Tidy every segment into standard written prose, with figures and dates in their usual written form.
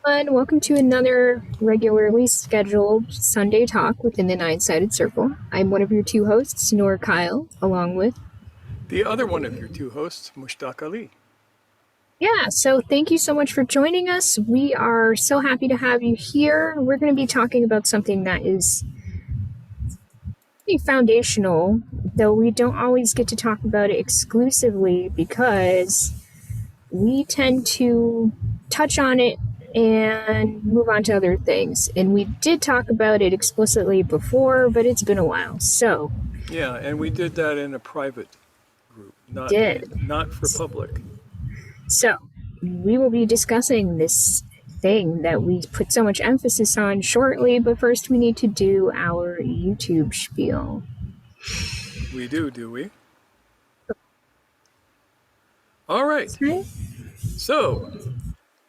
And welcome to another regularly scheduled Sunday talk within the Nine Sided Circle. I'm one of your two hosts, Noor Kyle, along with. The other one of your two hosts, Mushtaq Ali. Yeah, so thank you so much for joining us. We are so happy to have you here. We're going to be talking about something that is pretty foundational, though we don't always get to talk about it exclusively because we tend to touch on it and move on to other things. And we did talk about it explicitly before, but it's been a while. So, Yeah, and we did that in a private group, did. not for public. So, we will be discussing this thing that we put so much emphasis on shortly, but first we need to do our YouTube spiel. We do we? All right. Right? So,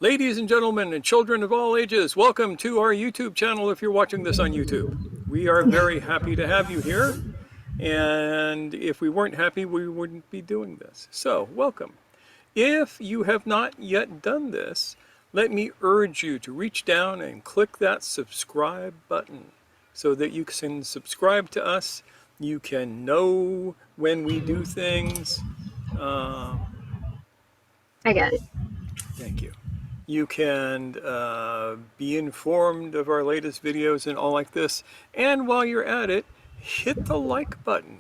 ladies and gentlemen and children of all ages, welcome to our YouTube channel if you're watching this on YouTube. We are very happy to have you here. And if we weren't happy, we wouldn't be doing this. So, welcome. If you have not yet done this, let me urge you to reach down and click that subscribe button so that you can subscribe to us. You can know when we do things. Uh, I got it. Thank you. You can be informed of our latest videos and all like this. And while you're at it, hit the like button.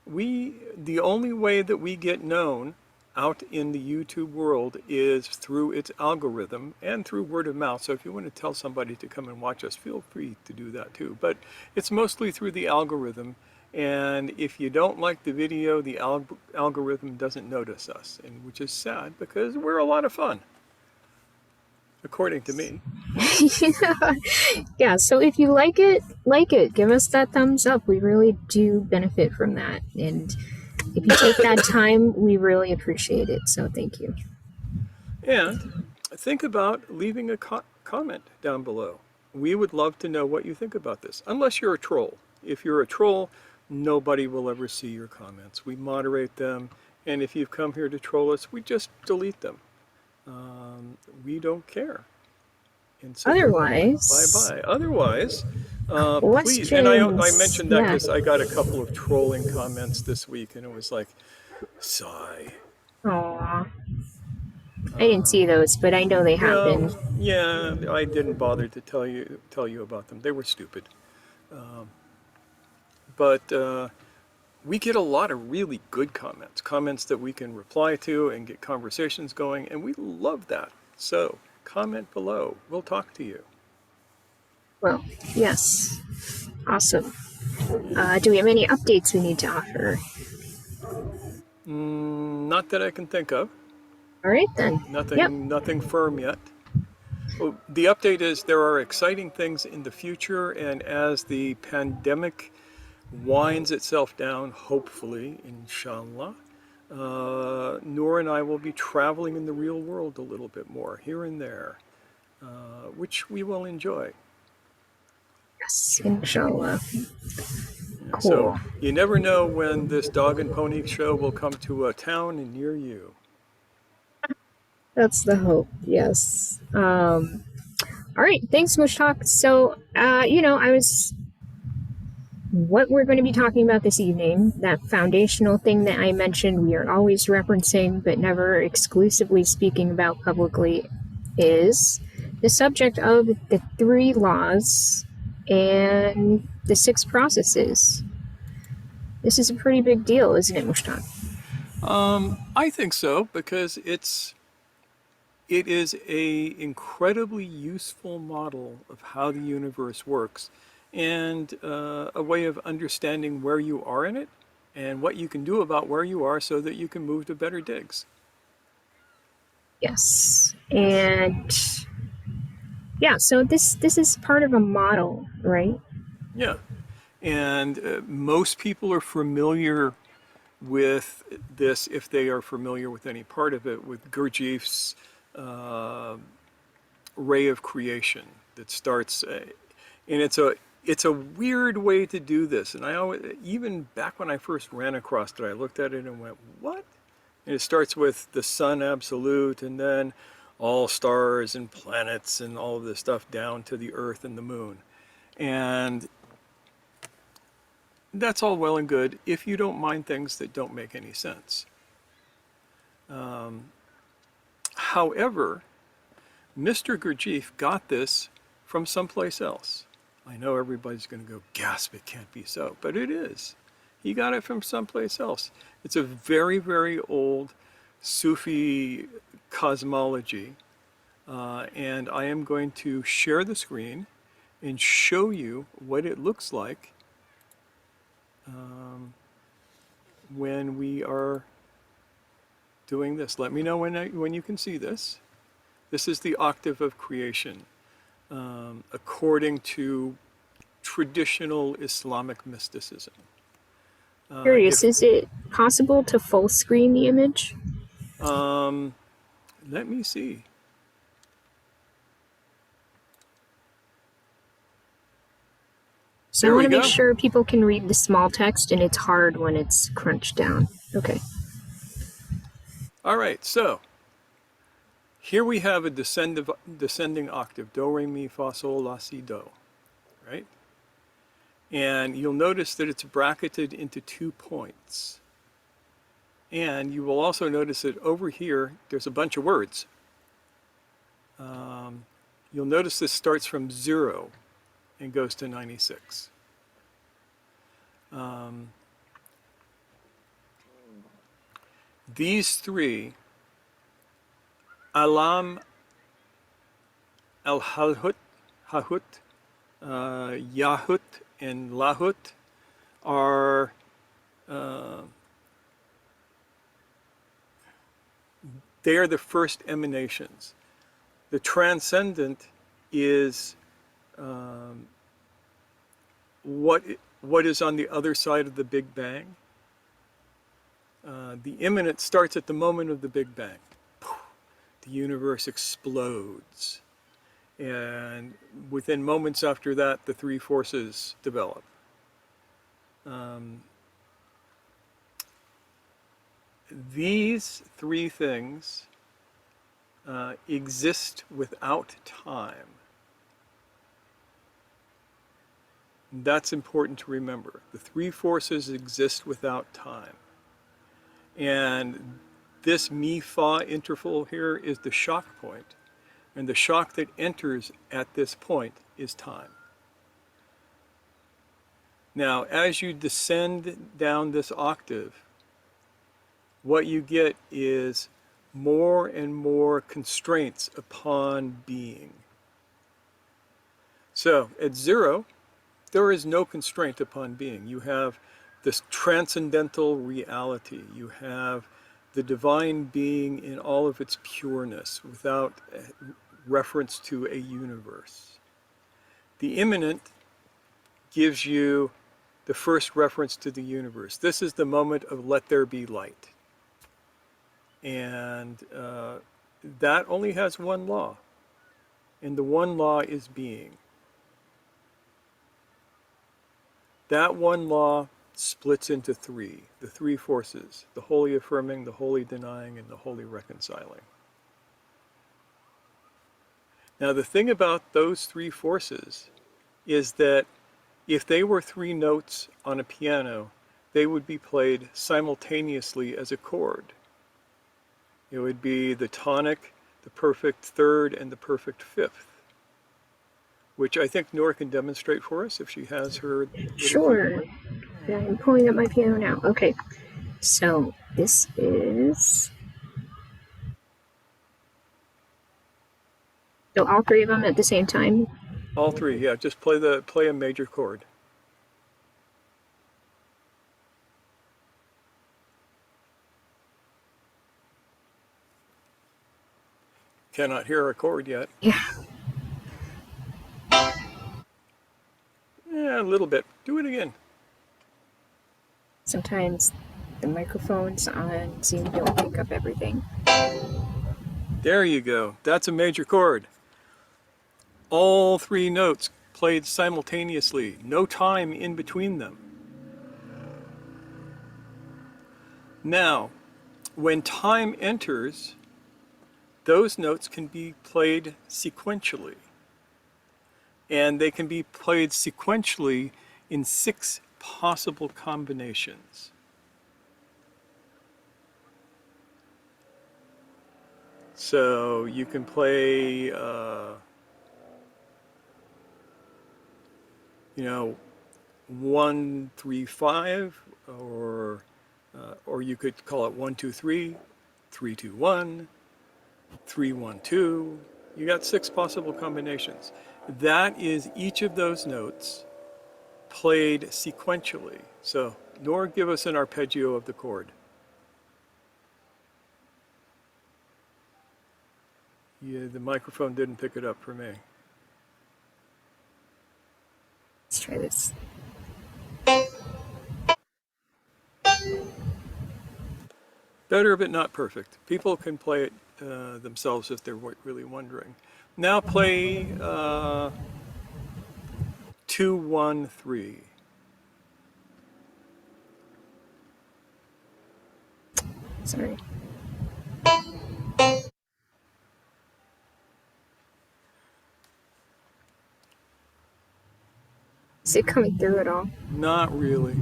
The only way that we get known out in the YouTube world is through its algorithm and through word of mouth. So if you want to tell somebody to come and watch us, feel free to do that too. But it's mostly through the algorithm. And if you don't like the video, the algorithm doesn't notice us, and which is sad because we're a lot of fun, according to me. Yeah, so if you like it. Give us that thumbs up. We really do benefit from that. And if you take that time, we really appreciate it. So thank you. And think about leaving a comment down below. We would love to know what you think about this, unless you're a troll. If you're a troll, nobody will ever see your comments. We moderate them, and if you've come here to troll us, we just delete them. We don't care. And so Otherwise, bye-bye. Otherwise, please, and I questions. mentioned that Yeah. because I got a couple of trolling comments this week, and it was like, sigh. Aw. I didn't see those, but I know they No, happen. yeah, I didn't bother to tell you about them. They were stupid. But we get a lot of really good comments that we can reply to and get conversations going, and we love that. So comment below. We'll talk to you. Well, yes. Awesome. Yeah. Do we have any updates we need to offer? Not that I can think of. All right, then. Yep. Nothing firm yet. Well, the update is there are exciting things in the future, and as the pandemic winds itself down, hopefully, inshallah, Noor and I will be traveling in the real world a little bit more, here and there, which we will enjoy. Yes, inshallah. Yeah, so Cool. you never know when this dog and pony show will come to a town near you. That's the hope. Yes. All right. Thanks, Mushtak. So, what we're going to be talking about this evening, that foundational thing that I mentioned, we are always referencing but never exclusively speaking about publicly, is the subject of the three laws and the six processes. This is a pretty big deal, isn't it, Mushtaq? I think so because it is a incredibly useful model of how the universe works and a way of understanding where you are in it and what you can do about where you are so that you can move to better digs. Yes. And yeah, so this is part of a model, right? Yeah. And most people are familiar with this, if they are familiar with any part of it, with Gurdjieff's uh, ray of creation that starts, and it's a weird way to do this. And I always, even back when I first ran across it, I looked at it and went, "What?" And it starts with the sun absolute, and then all stars and planets and all of this stuff down to the Earth and the Moon. And that's all well and good if you don't mind things that don't make any sense. However, Mr. Gurdjieff got this from someplace else. I know everybody's going to go, gasp, it can't be so, but it is. He got it from someplace else. It's a very, very old Sufi cosmology, and I am going to share the screen and show you what it looks like when we are doing this. Let me know when you can see this. This is the octave of creation, according to traditional Islamic mysticism. Curious, is it possible to full screen the image? Let me see. So I want to make sure people can read the small text, and it's hard when it's crunched down. Okay. All right, so here we have a descending octave, do, re, mi, fa, sol, la, si, do, right? And you'll notice that it's bracketed into 2 points. And you will also notice that over here, there's a bunch of words. You'll notice this starts from 0 and goes to 96. These three, Alam, Al-Halhut, Hahut, Yahut, and Lahut, are they are the first emanations. The transcendent is what is on the other side of the Big Bang. The immanent starts at the moment of the Big Bang. The universe explodes. And within moments after that, the three forces develop. These three things exist without time. That's important to remember. The three forces exist without time. And this mi-fa interval here is the shock point. And the shock that enters at this point is time. Now, as you descend down this octave, what you get is more and more constraints upon being. So, at 0, there is no constraint upon being. You have this transcendental reality. You have the divine being in all of its pureness without reference to a universe. The immanent gives you the first reference to the universe. This is the moment of let there be light. And that only has one law. And the one law is being. That one law splits into three, the three forces, the wholly affirming, the wholly denying, and the wholly reconciling. Now the thing about those three forces is that if they were 3 notes on a piano, they would be played simultaneously as a chord. It would be the tonic, the perfect third, and the perfect fifth, which I think Nora can demonstrate for us if she has her. Sure. Yeah, I'm pulling up my piano now. Okay. So this is. So all 3 of them at the same time? All 3, yeah. Just play a major chord. Cannot hear a chord yet. Yeah. Yeah, a little bit. Do it again. Sometimes the microphones on Zoom don't pick up everything. There you go. That's a major chord. All 3 notes played simultaneously. No time in between them. Now, when time enters, those notes can be played sequentially. And they can be played sequentially in 6 possible combinations. So you can play, you know, 1, 3, 5, or you could call it 1, 2, 3, 3, 2, 1, 3, 1, 2. You got 6 possible combinations. That is each of those notes played sequentially. So, nor give us an arpeggio of the chord. Yeah, the microphone didn't pick it up for me. Let's try this. Better, but not perfect. People can play it themselves if they're really wondering. Now play 2, 1, 3. Sorry. Is it coming through at all? Not really.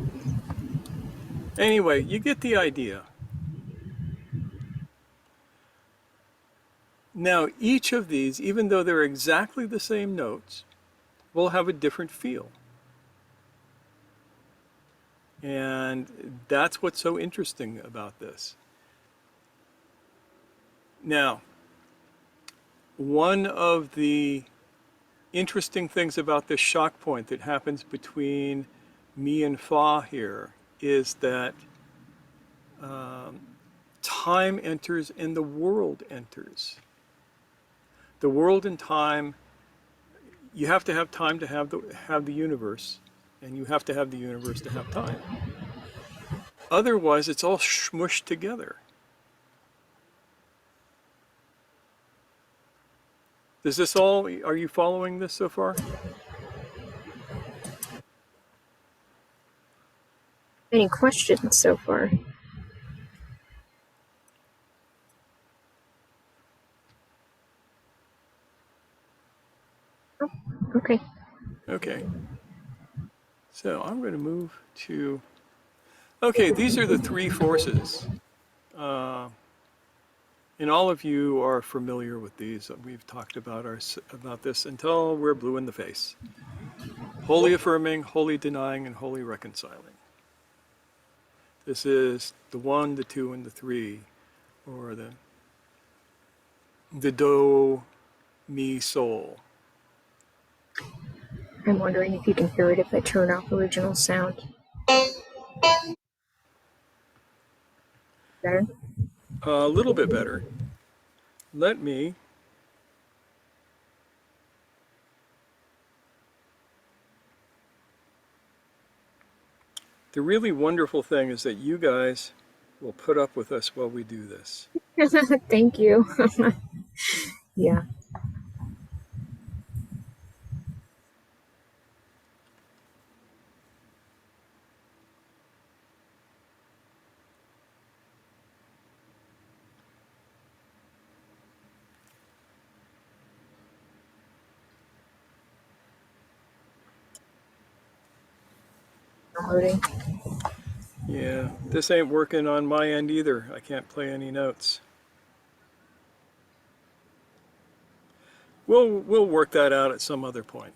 Anyway, you get the idea. Now, each of these, even though they're exactly the same notes, will have a different feel. And that's what's so interesting about this. Now, one of the interesting things about this shock point that happens between me and Fa here is that time enters and the world enters. The world and time, you have to have time to have the universe, and you have to have the universe to have time. Otherwise, it's all smushed together. Does this all, are you following this so far? Any questions so far? Oh, okay. Okay. So I'm going to move to, okay, these are the 3 forces. And all of you are familiar with these. We've talked about this until we're blue in the face. Wholly affirming, wholly denying, and wholly reconciling. This is the 1, the 2, and the 3, or the do, mi, sol. I'm wondering if you can hear it if I turn off original sound. Better? A little bit better. Let me The really wonderful thing is that you guys will put up with us while we do this. Thank you. Yeah. Downloading. Yeah, this ain't working on my end either. I can't play any notes. We'll work that out at some other point.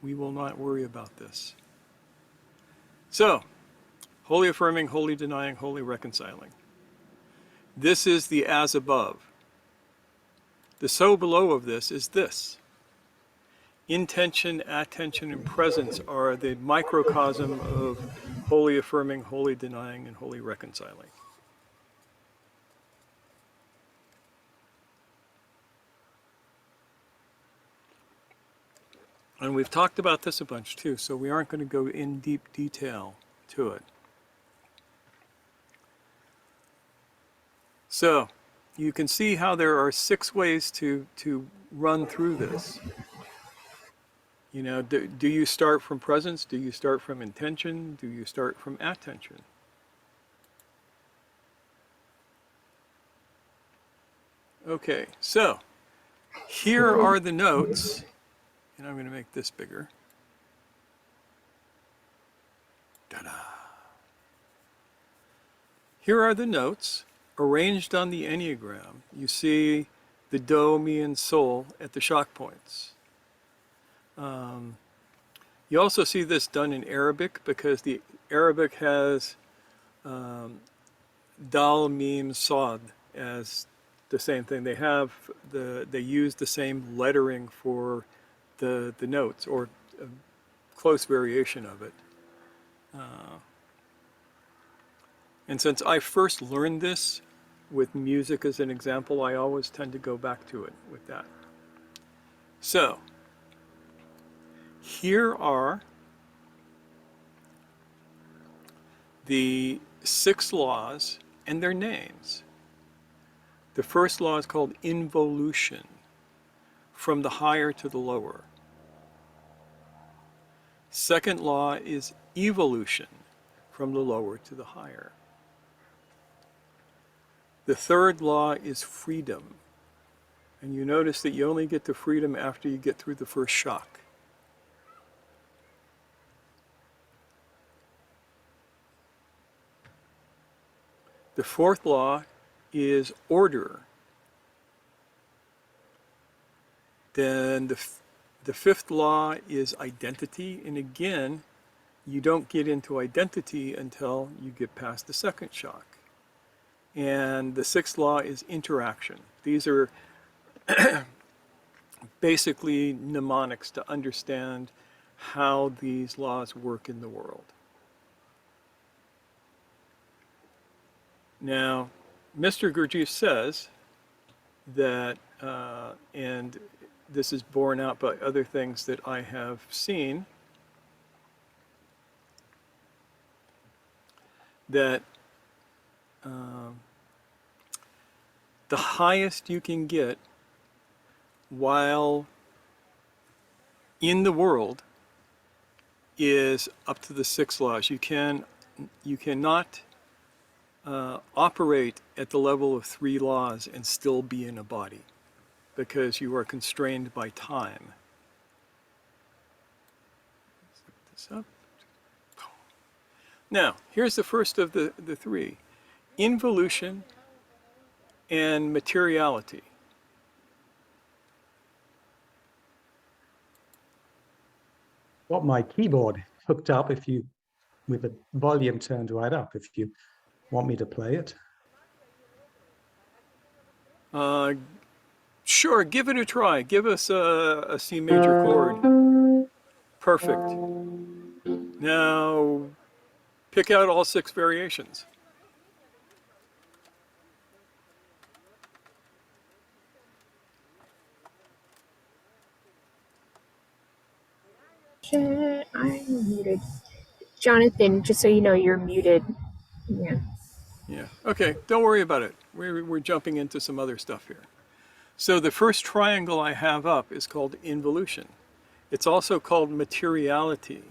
We will not worry about this. So, wholly affirming, wholly denying, wholly reconciling. This is the as above. The so below of this is this. Intention, attention, and presence are the microcosm of wholly affirming, wholly denying, and wholly reconciling. And we've talked about this a bunch too, so we aren't going to go in deep detail to it. So, you can see how there are 6 ways to run through this. You know, do you start from presence? Do you start from intention? Do you start from attention? Okay, so here are the notes, and I'm going to make this bigger. Ta-da! Here are the notes arranged on the Enneagram. You see the Do, Mi, and Sol at the shock points. You also see this done in Arabic because the Arabic has Dal, Mim, Sad as the same thing. They use the same lettering for the notes, or a close variation of it. And since I first learned this with music as an example, I always tend to go back to it with that. So, here are the 6 laws and their names. The first law is called involution, from the higher to the lower. Second law is evolution, from the lower to the higher. The third law is freedom. And you notice that you only get to freedom after you get through the first shock. The fourth law is order. Then the fifth law is identity. And again, you don't get into identity until you get past the second shock. And the sixth law is interaction. These are basically mnemonics to understand how these laws work in the world. Now, Mr. Gurdjieff says that, and this is borne out by other things that I have seen, that the highest you can get while in the world is up to the 6 laws. You cannot operate at the level of 3 laws and still be in a body, because you are constrained by time. Zip this up. Now, here's the first of the 3. Involution and materiality. Got my keyboard hooked up with the volume turned right up, if you want me to play it. Sure, give it a try. Give us a C major chord. Perfect. Now, pick out all 6 variations. I'm muted. Jonathan, just so you know, you're muted. Yeah. Yeah, okay, don't worry about it. We're jumping into some other stuff here. So the first triangle I have up is called involution. It's also called materiality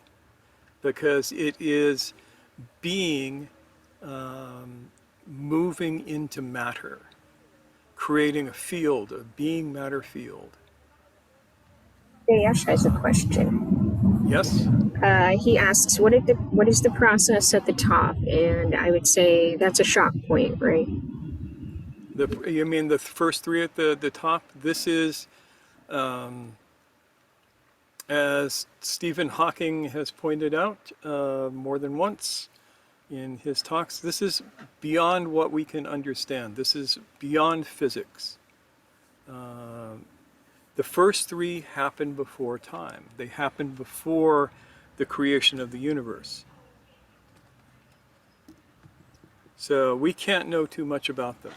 because it is being moving into matter, creating a field, a being matter field. Dash has a question. Yes? He asks, what is the process at the top? And I would say that's a shock point, right? You mean the first 3 at the top? This is, as Stephen Hawking has pointed out more than once in his talks, this is beyond what we can understand. This is beyond physics. The first 3 happened before time. They happened before the creation of the universe. So we can't know too much about them.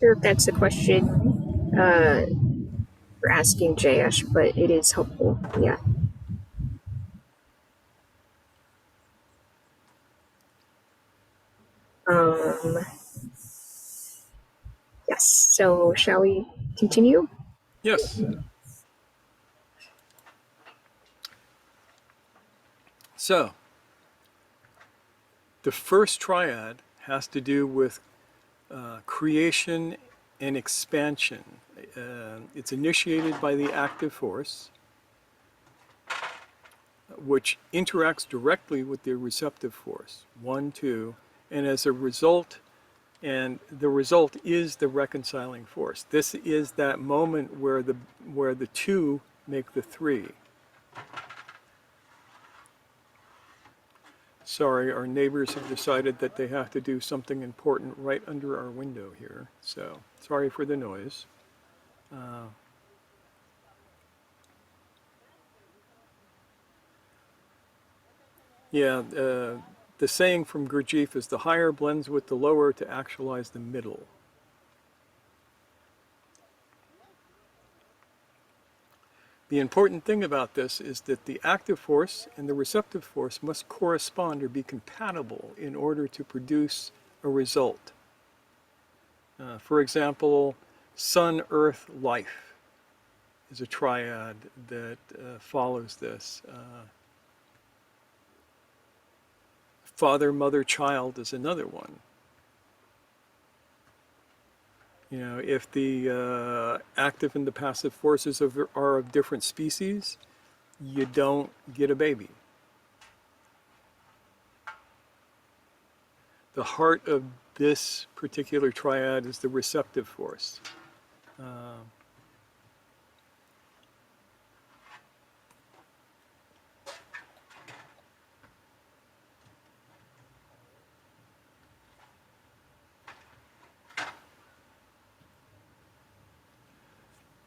Sure if that's the question for asking JS, but it is helpful. Yeah. Yes. So shall we continue? Yes. So, the first triad has to do with creation and expansion. It's initiated by the active force, which interacts directly with the receptive force, 1, 2, and as a result, and the result is the reconciling force. This is that moment where the two make the three. Sorry, our neighbors have decided that they have to do something important right under our window here, so sorry for the noise. The saying from Gurdjieff is the higher blends with the lower to actualize the middle. The important thing about this is that the active force and the receptive force must correspond or be compatible in order to produce a result. For example, sun, earth, life is a triad that follows this. Father, mother, child is another one. You know, if the active and the passive forces are of different species, you don't get a baby. The heart of this particular triad is the receptive force.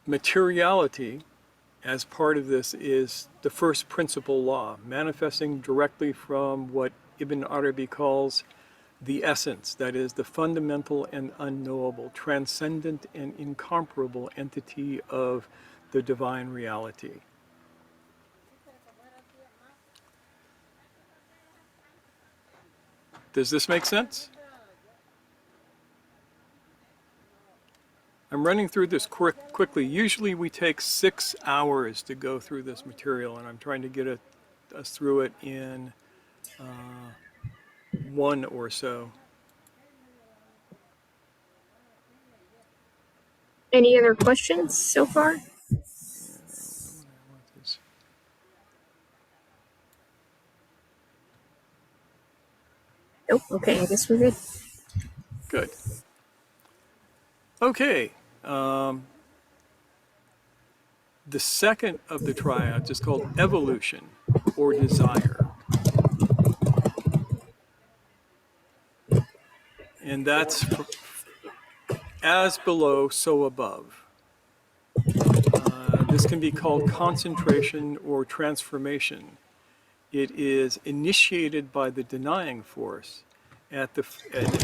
Materiality, as part of this, is the first principle law, manifesting directly from what Ibn Arabi calls the essence, that is, the fundamental and unknowable, transcendent and incomparable entity of the divine reality. Does this make sense? I'm running through this quickly. Usually we take 6 hours to go through this material, and I'm trying to get us through it in 1 or so. Any other questions so far? Nope. Okay, I guess we're good. Good. Okay. The second of the triads is called evolution or desire. And that's as below, so above. This can be called concentration or transformation. It is initiated by the denying force. And at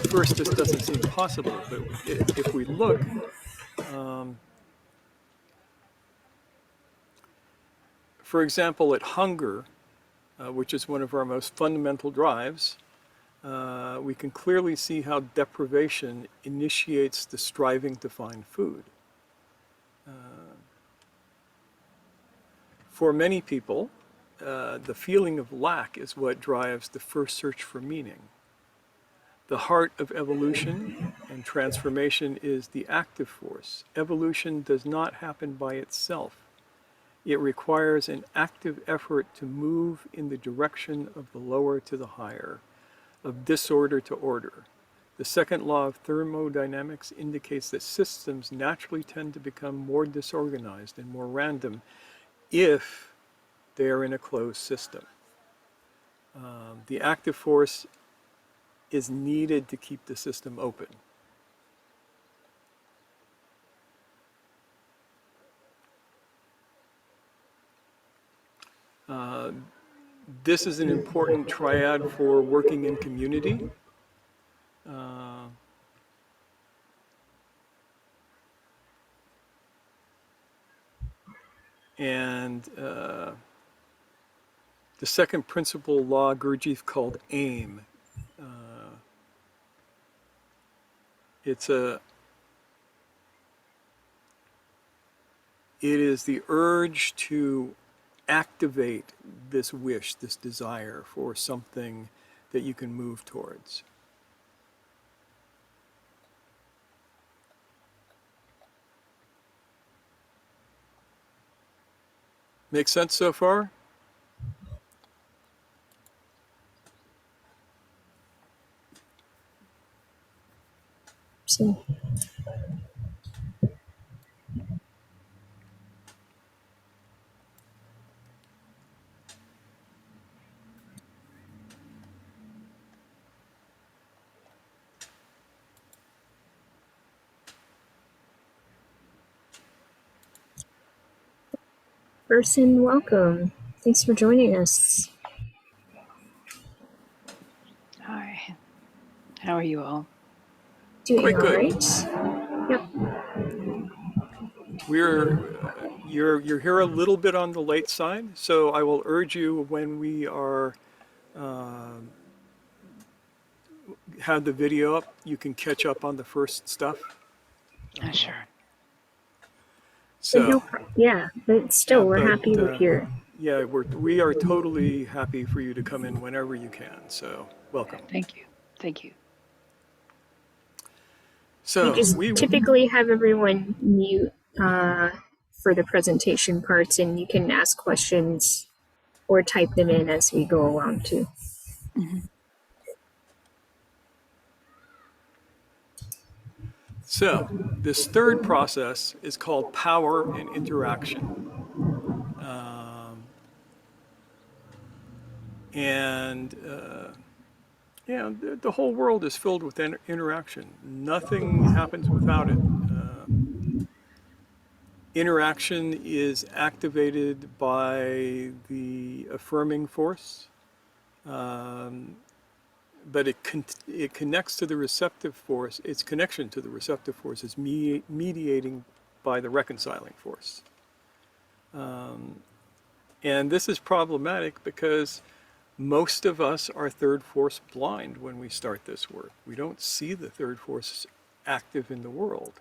first, this doesn't seem possible, but if we look, for example, at hunger, which is one of our most fundamental drives, we can clearly see how deprivation initiates the striving to find food. For many people, the feeling of lack is what drives the first search for meaning. The heart of evolution and transformation is the active force. Evolution does not happen by itself. It requires an active effort to move in the direction of the lower to the higher, of disorder to order. The second law of thermodynamics indicates that systems naturally tend to become more disorganized and more random if they are in a closed system. The active force is needed to keep the system open. This is an important triad for working in community. The second principle law Gurdjieff called aim. It is the urge to activate this wish, this desire for something that you can move towards. Make sense so far? So, person, welcome. Thanks for joining us. Hi. How are you all? Doing Quite all good. right. Yep. You're here a little bit on the late side, so I will urge you when we are have the video up, you can catch up on the first stuff. Sure. No, So, yeah, but still, we're but happy you're here. yeah, we are totally happy for you to come in whenever you can. So, welcome. Thank you. Thank you. We So just we typically have everyone mute uh, for the presentation parts, and you can ask questions or type them in as we go along too. Hmm. So this third process is called power and interaction. And yeah, the whole world is filled with interaction. Nothing happens without it. Interaction is activated by the affirming force, but it connects to the receptive force. Its connection to the receptive force is mediating by the reconciling force. And this is problematic because most of us are third force blind when we start this work. We don't see the third force active in the world.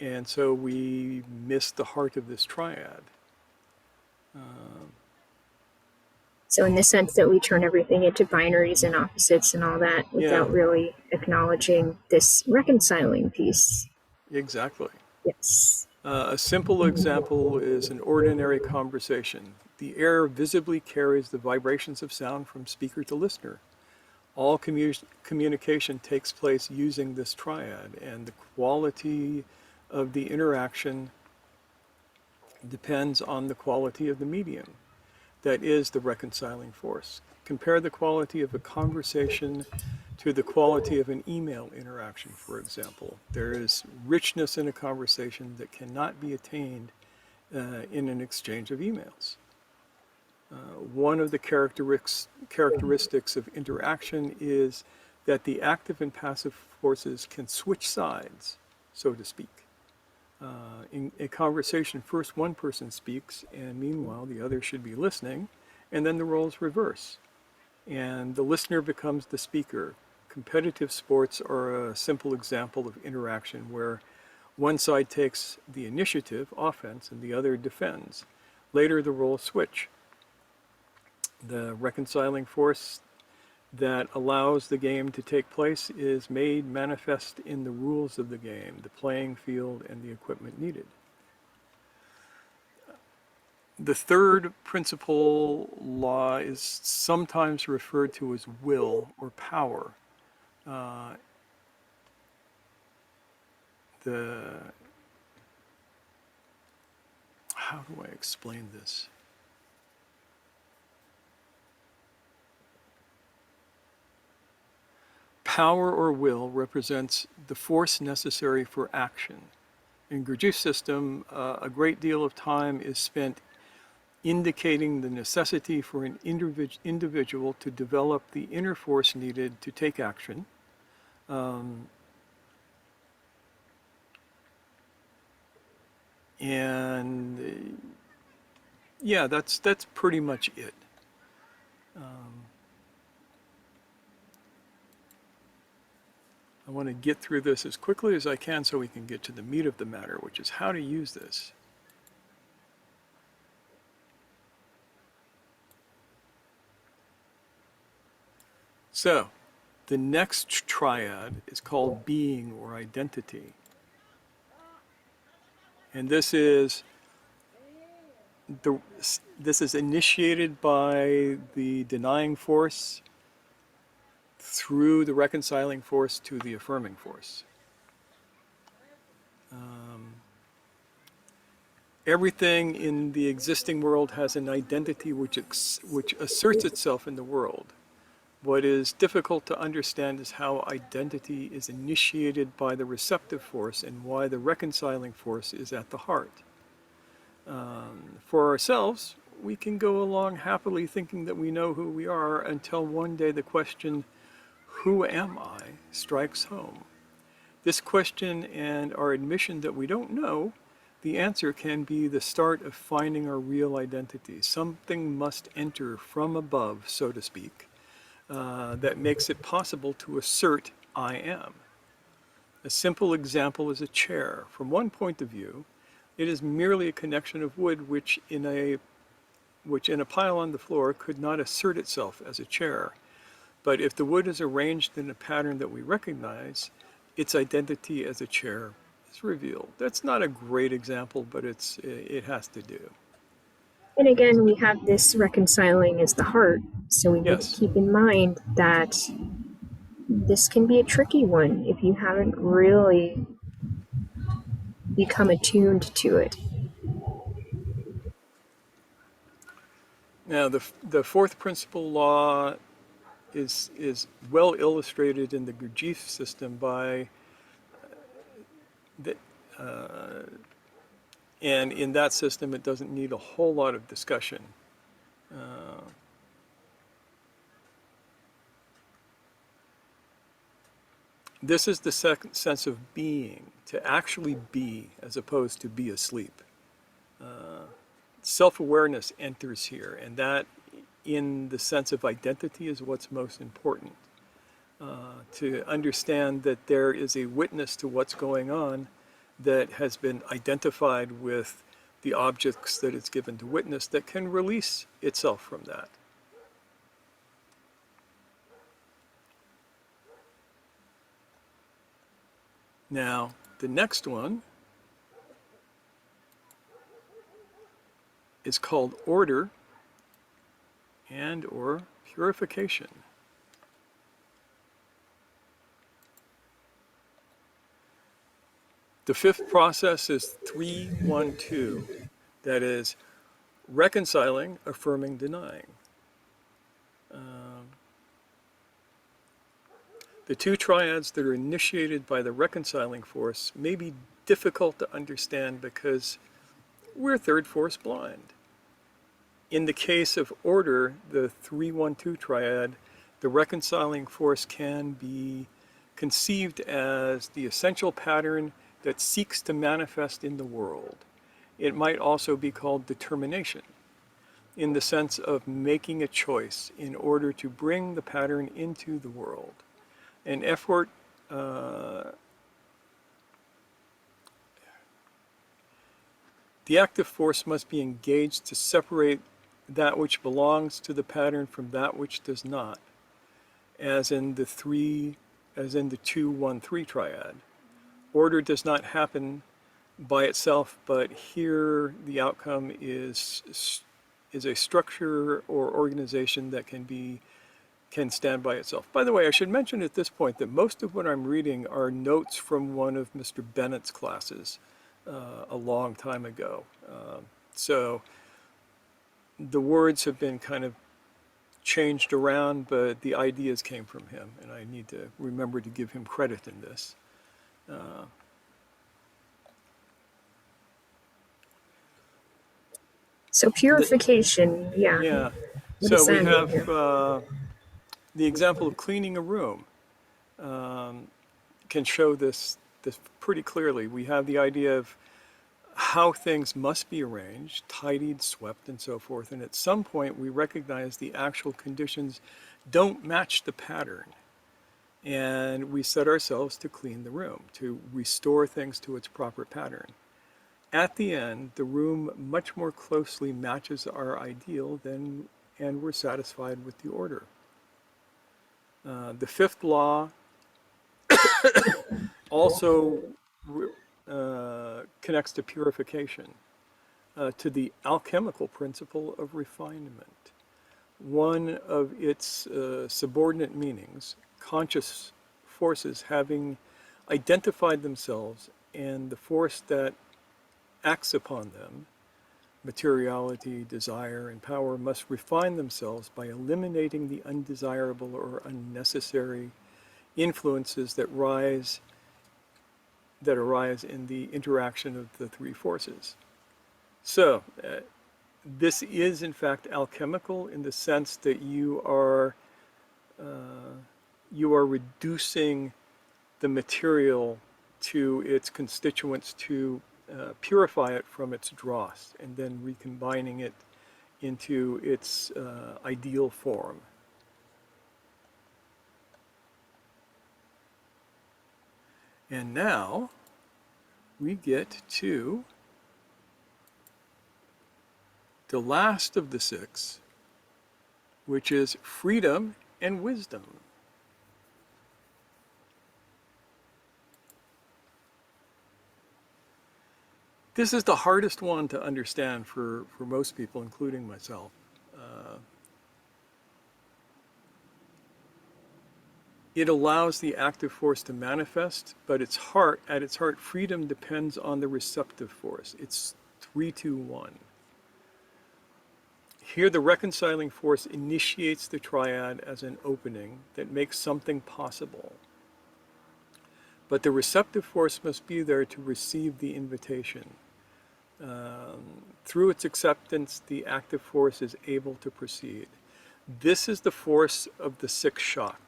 And so we miss the heart of this triad. So, in the sense that we turn everything into binaries and opposites and all that Yeah, without really acknowledging this reconciling piece. exactly. Yes. A simple example is an ordinary conversation. The air visibly carries the vibrations of sound from speaker to listener. All communication takes place using this triad, and the quality of the interaction depends on the quality of the medium. That is the reconciling force. Compare the quality of a conversation to the quality of an email interaction, for example. There is richness in a conversation that cannot be attained in an exchange of emails. One of the characteristics of interaction is that the active and passive forces can switch sides, so to speak. In a conversation, first one person speaks, and meanwhile the other should be listening, and then the roles reverse, and the listener becomes the speaker. Competitive sports are a simple example of interaction where one side takes the initiative, offense, and the other defends. Later, the roles switch. The reconciling force that allows the game to take place is made manifest in the rules of the game, the playing field, and the equipment needed. The third principal law is sometimes referred to as will or power. Uh, the how do I explain this? Power or will represents the force necessary for action. In Gurdjieff's system, a great deal of time is spent indicating the necessity for an individual to develop the inner force needed to take action. And yeah, that's pretty much it. I want to get through this as quickly as I can so we can get to the meat of the matter, which is how to use this. So, the next triad is called being or identity. And this is the, this is initiated by the denying force through the reconciling force to the affirming force. Everything in the existing world has an identity which asserts itself in the world. What is difficult to understand is how identity is initiated by the receptive force and why the reconciling force is at the heart. For ourselves, we can go along happily thinking that we know who we are until one day the question, who am I, strikes home. This question and our admission that we don't know, the answer can be the start of finding our real identity. Something must enter from above, so to speak, that makes it possible to assert I am. A simple example is a chair. From one point of view, it is merely a connection of wood which in a pile on the floor could not assert itself as a chair. But if the wood is arranged in a pattern that we recognize, its identity as a chair is revealed. That's not a great example, but it has to do. And again, we have this reconciling as the heart, so we need to Yes. keep in mind that this can be a tricky one if you haven't really become attuned to it. Now, the fourth principle law is well illustrated in the Gurdjieff system by the, and in that system, it doesn't need a whole lot of discussion. This is the second sense of being, to actually be as opposed to be asleep. Self-awareness enters here, and that in the sense of identity is what's most important. To understand that there is a witness to what's going on that has been identified with the objects that it's given to witness that can release itself from that. Now, the next one is called order and or purification. The fifth process is 3-1-2, that is reconciling, affirming, denying. The two triads that are initiated by the reconciling force may be difficult to understand because we're third force blind. In the case of order, the 3-1-2 triad, the reconciling force can be conceived as the essential pattern that seeks to manifest in the world. It might also be called determination, in the sense of making a choice in order to bring the pattern into the world. An effort the active force must be engaged to separate that which belongs to the pattern from that which does not, as in the 2-1-3 triad. Order does not happen by itself, but here the outcome is a structure or organization that can stand by itself. By the way, I should mention at this point that most of what I'm reading are notes from one of Mr. Bennett's classes a long time ago. So the words have been kind of changed around, but the ideas came from him, and I need to remember to give him credit in this. So purification, yeah. Yeah. What So does we that mean have here? the example of cleaning a room can show this pretty clearly. We have the idea of how things must be arranged, tidied, swept, and so forth. And at some point, we recognize the actual conditions don't match the pattern. And we set ourselves to clean the room, to restore things to its proper pattern. At the end, the room much more closely matches our ideal and we're satisfied with the order. The fifth law also connects to purification. to the alchemical principle of refinement. One of its subordinate meanings, conscious forces having identified themselves and the force that acts upon them, materiality, desire, and power, must refine themselves by eliminating the undesirable or unnecessary influences that arise in the interaction of the three forces. So, this is in fact alchemical in the sense that you are reducing the material to its constituents to purify it from its dross and then recombining it into its ideal form. And now we get to the last of the six, which is freedom and wisdom. This is the hardest one to understand for most people, including myself. It allows the active force to manifest, but at its heart, freedom depends on the receptive force. It's 3-2-1. Here, the reconciling force initiates the triad as an opening that makes something possible. But the receptive force must be there to receive the invitation. Through its acceptance, the active force is able to proceed. This is the force of the sixth shock.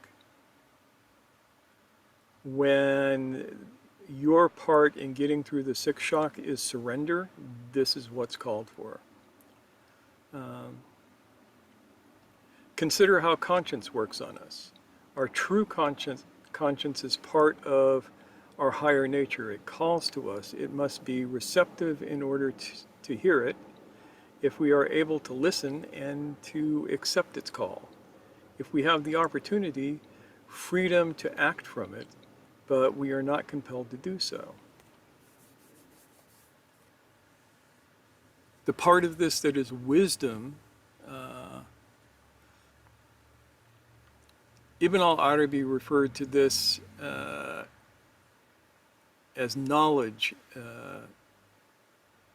When your part in getting through the sixth shock is surrender, this is what's called for. Consider how conscience works on us. Our true conscience is part of our higher nature. It calls to us. It must be receptive in order to hear it, if we are able to listen and to accept its call. If we have the opportunity, freedom to act from it, but we are not compelled to do so. The part of this that is wisdom, Ibn al-Arabi referred to this as knowledge, and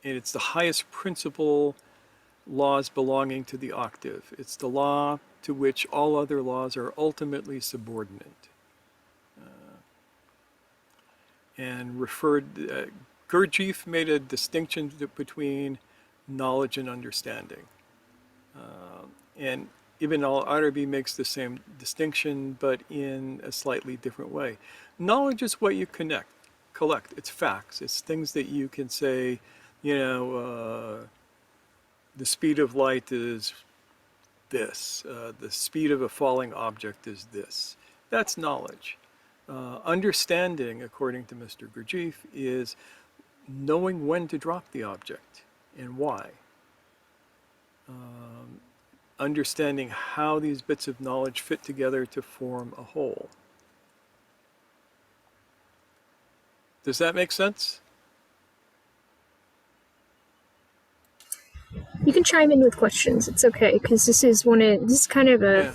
it's the highest principle laws belonging to the octave. It's the law to which all other laws are ultimately subordinate. And Gurdjieff made a distinction between knowledge and understanding. And Ibn al-Arabi makes the same distinction, but in a slightly different way. Knowledge is what you collect. It's facts. It's things that you can say, the speed of light is this. The speed of a falling object is this. That's knowledge. Understanding, according to Mr. Gurdjieff, is knowing when to drop the object and why. Understanding how these bits of knowledge fit together to form a whole. Does that make sense? You can chime in with questions. It's okay, because this is kind of a... Yeah.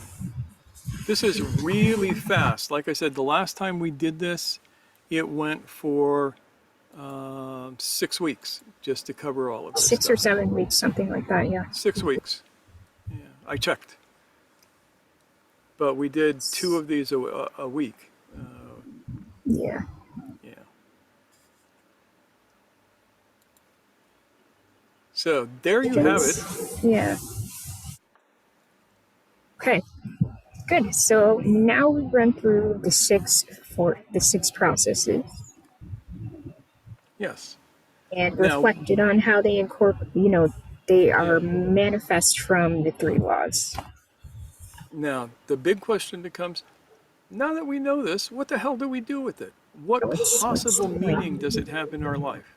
This is really fast. Like I said, the last time we did this, it went for 6 weeks just to cover all of this 6 stuff. or 7 weeks, something like that, yeah. 6 weeks. Yeah, I checked. But we did 2 of these a week. Yeah. Yeah. So there you have it. Yeah. Okay. Good. So now we run through the six processes. Yes. And Now, reflected on how they they are manifest from the 3 laws. Now, the big question becomes, now that we know this, what the hell do we do with it? What possible meaning does it have in our life?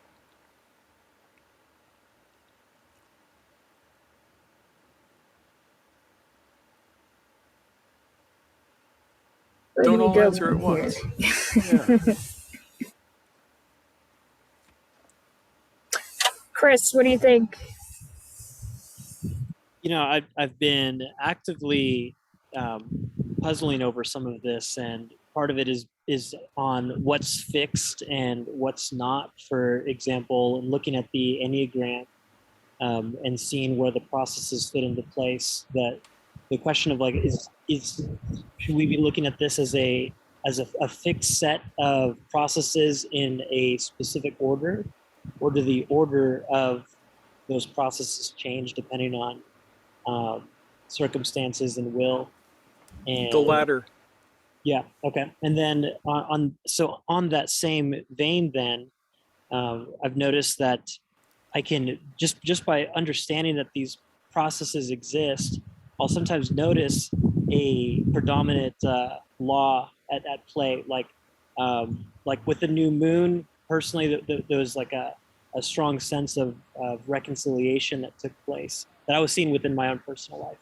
Don't all answer at once. Yeah. Chris, what do you think? I've been actively puzzling over some of this, and part of it is on what's fixed and what's not. For example, looking at the Enneagram and seeing where the processes fit into place. That the question of like is should we be looking at this as a fixed set of processes in a specific order, or do the order of those processes change depending on circumstances and will? The And latter. yeah, okay. And then on that same vein, then I've noticed that I can just by understanding that these processes exist, I'll sometimes notice a predominant law at play, like with the new moon. Personally, there was like a strong sense of reconciliation that took place that I was seeing within my own personal life.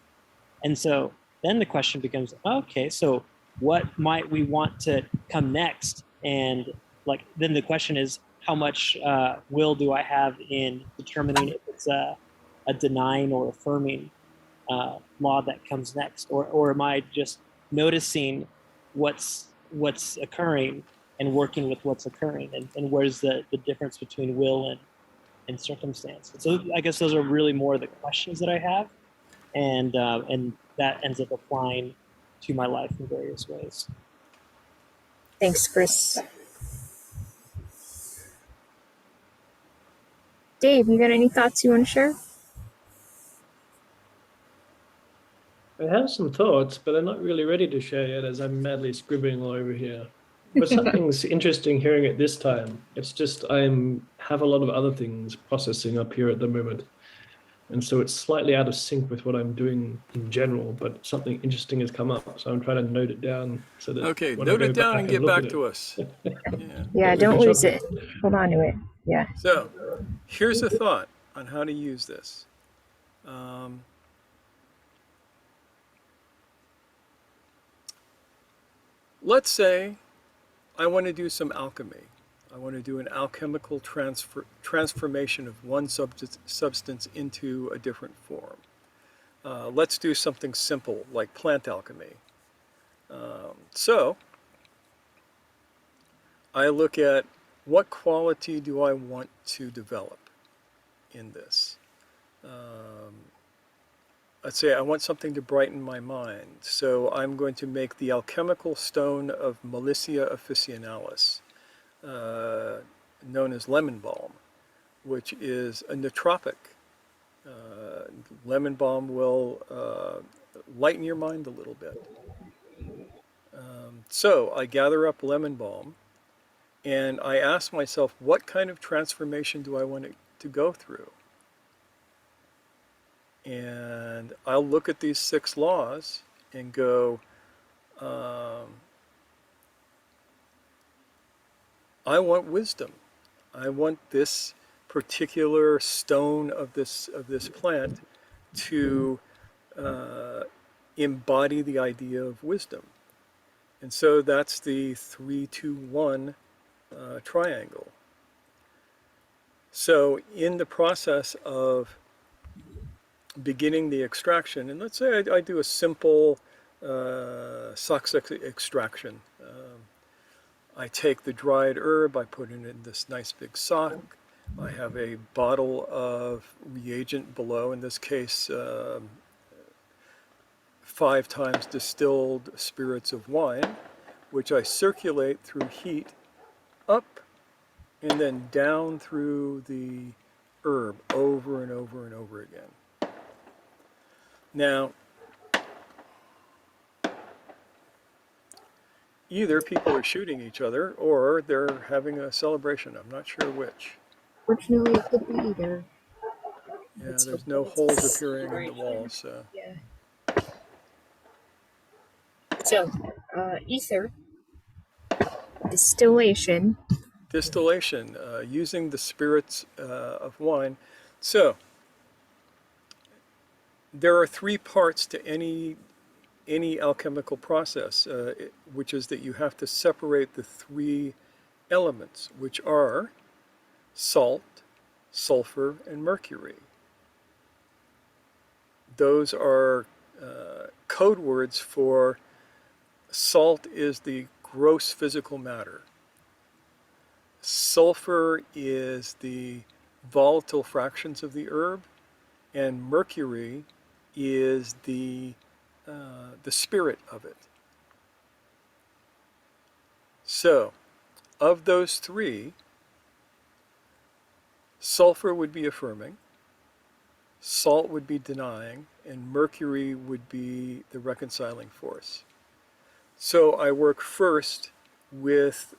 And so then the question becomes, okay, so what might we want to come next? And like, then the question is, how much will do I have in determining if it's a denying or affirming law that comes next? Or am I just noticing what's occurring and working with what's occurring? And where's the difference between will and circumstance? So I guess those are really more the questions that I have, and that ends up applying to my life in various ways. Thanks, Chris. Dave, you got any thoughts you want to share? I have some thoughts, but I'm not really ready to share yet as I'm madly scribbling all over here. But something's interesting hearing it this time. It's just have a lot of other things processing up here at the moment. And so it's slightly out of sync with what I'm doing in general, but something interesting has come up. So I'm trying to note it down so that Okay, when I note go it down back and get look back at to it. us. Yeah. Yeah, don't lose it. Hold on to it. Yeah. So, here's a thought on how to use this. Let's say I want to do some alchemy. I want to do an alchemical transformation of one substance into a different form. Let's do something simple like plant alchemy. So I look at what quality do I want to develop in this. Let's say I want something to brighten my mind, so I'm going to make the alchemical stone of Milicia officinalis, known as lemon balm, which is a nootropic. Lemon balm will lighten your mind a little bit. So I gather up lemon balm, and I ask myself, what kind of transformation do I want it to go through? And I'll look at these 6 laws and go, I want wisdom. I want this particular stone of this plant to embody the idea of wisdom. And so that's the 3-2-1 triangle. So in the process of beginning the extraction, and let's say I do a simple sox extraction. I take the dried herb, I put it in this nice big sock. I have a bottle of reagent below, in this case 5 times distilled spirits of wine, which I circulate through heat up and then down through the herb over and over and over again. Now, either people are shooting each other or they're having a celebration. I'm not sure which. Fortunately, it could be either. Yeah, there's no holes appearing in the wall, so. Yeah. So, ether, distillation. Distillation, using the spirits of wine. So, there are 3 parts to any alchemical process, which is that you have to separate the 3 elements, which are salt, sulfur, and mercury. Those are code words for salt is the gross physical matter. Sulfur is the volatile fractions of the herb, and mercury is the spirit of it. So, of those three, sulfur would be affirming, salt would be denying, and mercury would be the reconciling force. So I work first with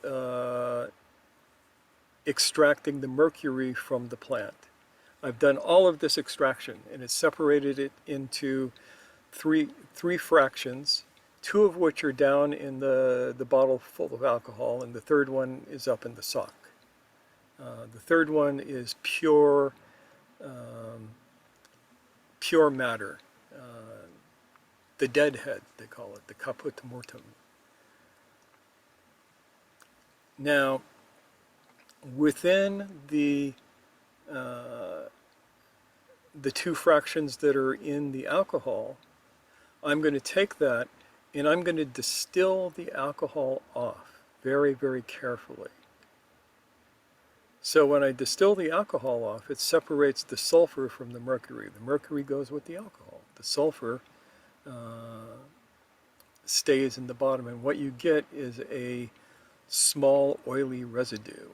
extracting the mercury from the plant. I've done all of this extraction, and it's separated it into three fractions, two of which are down in the bottle full of alcohol, and the third one is up in the sock. The third one is pure matter, the deadhead, they call it, the caput mortuum. Now, within the two fractions that are in the alcohol, I'm going to take that and I'm going to distill the alcohol off very, very carefully. So when I distill the alcohol off, it separates the sulfur from the mercury. The mercury goes with the alcohol. The sulfur stays in the bottom, and what you get is a small oily residue.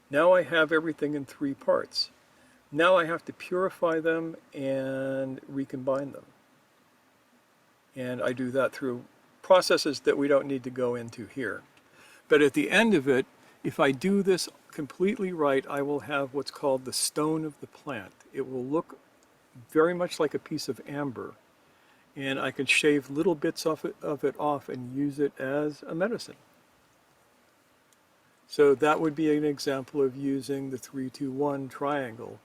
Now I have everything in three parts. Now I have to purify them and recombine them. And I do that through processes that we don't need to go into here. But at the end of it, if I do this completely right, I will have what's called the stone of the plant. It will look very much like a piece of amber, and I can shave little bits of it off and use it as a medicine. So that would be an example of using the 3-2-1 triangle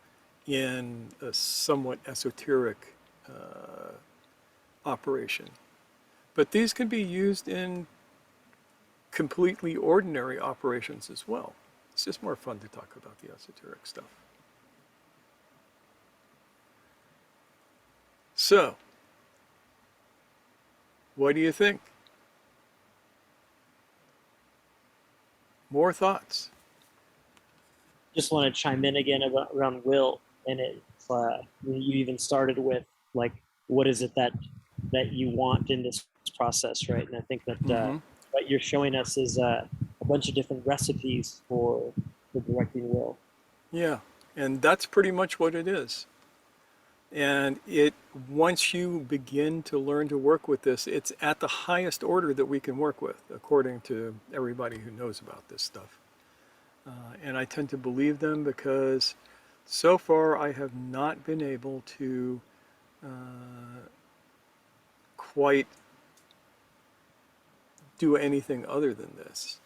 in a somewhat esoteric operation. But these can be used in completely ordinary operations as well. It's just more fun to talk about the esoteric stuff. So, what do you think? More thoughts? Just want to chime in again around will, and it's you even started with like, what is it that you want in this process, right? And I think that what you're showing us is a bunch of different recipes for directing will. Yeah, and that's pretty much what it is. And once you begin to learn to work with this, it's at the highest order that we can work with, according to everybody who knows about this stuff. And I tend to believe them because so far I have not been able to quite do anything other than this.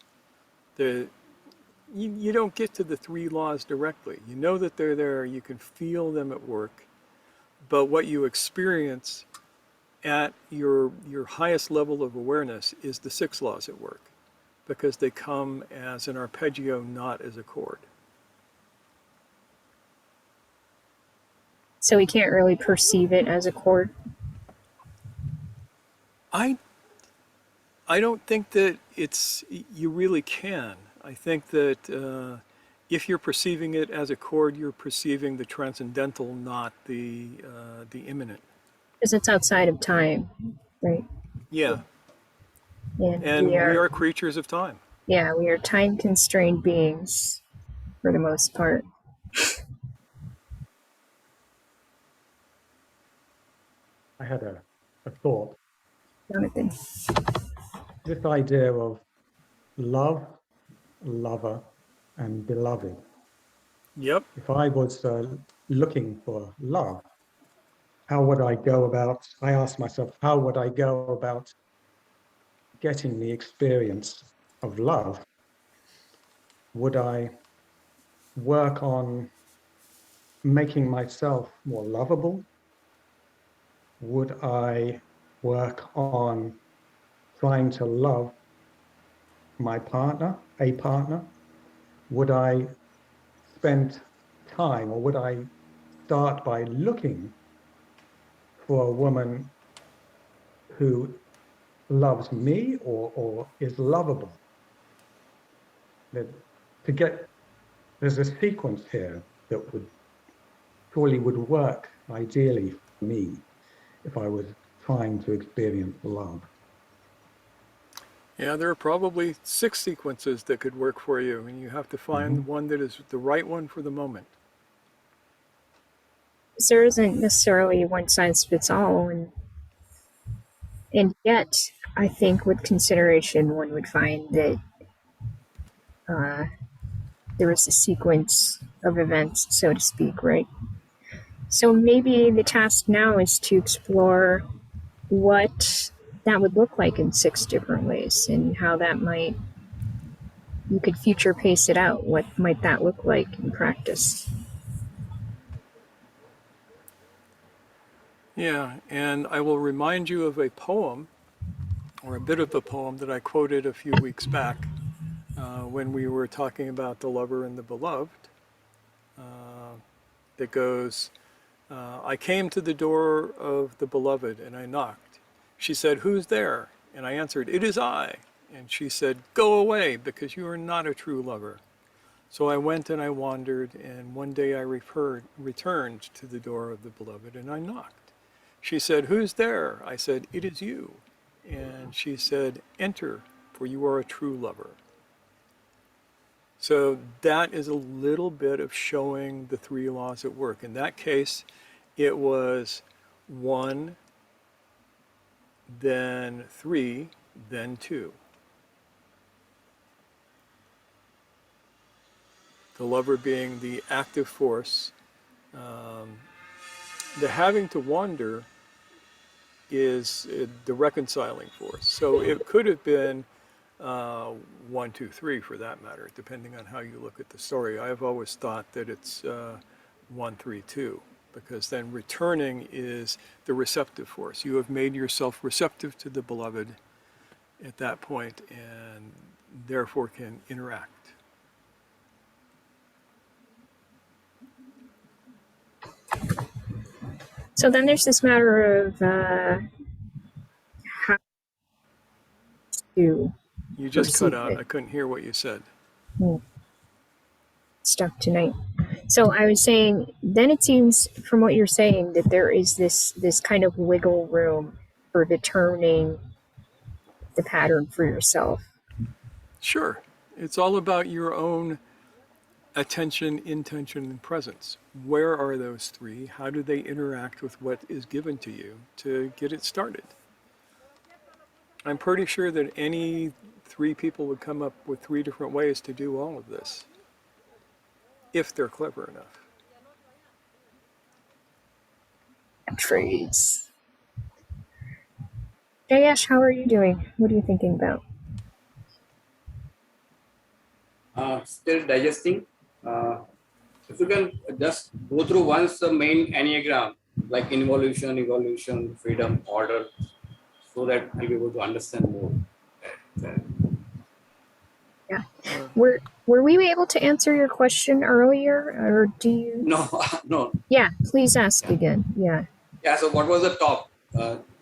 You don't get to the three laws directly. You know that they're there, you can feel them at work, but what you experience at your highest level of awareness is the six laws at work, because they come as an arpeggio, not as a chord. So we can't really perceive it as a chord. I don't think that you really can. I think that if you're perceiving it as a chord, you're perceiving the transcendental, not the immanent. Because it's outside of time, right? Yeah, And and we are creatures of time. yeah, we are time constrained beings for the most part. I had a thought. Jonathan. This idea of love, lover, and beloved. Yep. If I was looking for love, how would I go about, I asked myself, how would I go about getting the experience of love? Would I work on making myself more lovable? Would I work on trying to love my partner, a partner? Would I spend time, or would I start by looking for a woman who loves me or is lovable? That to get there's a sequence here that would surely would work ideally for me if I was trying to experience love. Yeah, there are probably 6 sequences that could work for you, and you have to find one that is the right one for the moment. There isn't necessarily one size fits all, and yet I think with consideration one would find that there was a sequence of events, so to speak, right? So maybe the task now is to explore what that would look like in 6 different ways and how that might, you could future pace it out. What might that look like in practice? Yeah, and I will remind you of a poem, or a bit of a poem that I quoted a few weeks back when we were talking about the lover and the beloved. That goes, I came to the door of the beloved and I knocked. She said, "Who's there?" And I answered, "It is I." And she said, "Go away, because you are not a true lover." So I went and I wandered, and one day I returned to the door of the beloved and I knocked. She said, "Who's there?" I said, "It is you." And she said, "Enter, for you are a true lover." So that is a little bit of showing the 3 laws at work. In that case, it was 1, then 3, then 2. The lover being the active force. The having to wander is the reconciling force. So it could have been 1, 2, 3 for that matter, depending on how you look at the story. I've always thought that it's 1, 3, 2, because then returning is the receptive force. You have made yourself receptive to the beloved at that point and therefore can interact. So then there's this matter of how to You just cut perceive out. it. I couldn't hear what you said. Stuck tonight. So I was saying, then it seems from what you're saying that there is this kind of wiggle room for determining the pattern for yourself. Sure. It's all about your own attention, intention, and presence. Where are those 3? How do they interact with what is given to you to get it started? I'm pretty sure that any 3 people would come up with 3 different ways to do all of this, if they're clever enough. Trees. Jayesh, how are you doing? What are you thinking about? Still digesting. If you can just go through once the main enneagram, like involution, evolution, freedom, order, so that I'll be able to understand more. Yeah. Were we able to answer your question earlier, or do you? No, no. Yeah, please ask again. Yeah. Yeah. So what was the top?